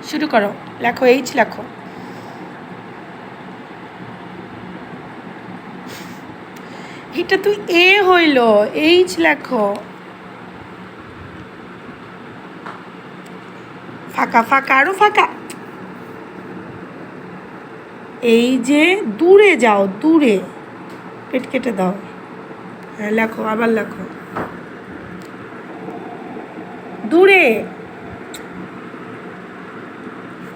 শুরু করো, লেখো, এইচ লেখো। এটা তুই এ হইল, এইচ লেখো। ফাঁকা ফাঁকা আরো ফাঁকা। এই যে দূরে যাও, দূরে, পেট কেটে দাও। হ্যাঁ লেখো, আবার লেখো, দূরে।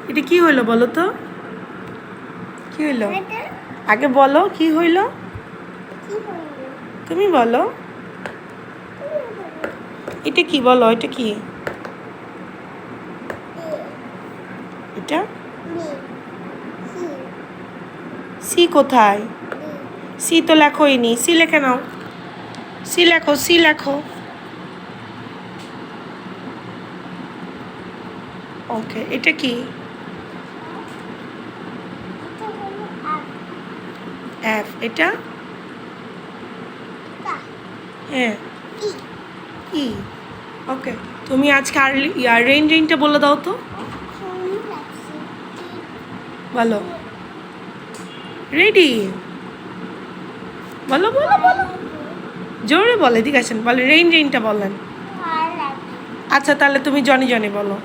এটা কি হইলো বলো তো, কি হইলো আগে বলো, কি হইলো তুমি বলো। এটা কি বলো, এটা কি? এটা সি কোথায়? সি তো লেখোই নি, সি লেখে নাও, সি লেখো, সি লেখো। ওকে, এটা কি? এফ। এটা হ্যাঁ ই। ওকে, তুমি আজকে আর রেঞ্জটা বলে দাও তো, বলো। রেডি, বলো বলো বলো, জোরে বলে, ঠিক আছে বলে, রেইনটা বলেন। আচ্ছা তাহলে তুমি জনি জনি বলো,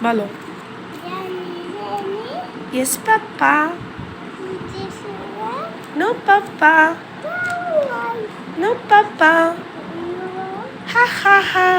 বলো। Yes papa, no papa, no papa, হা হা হা।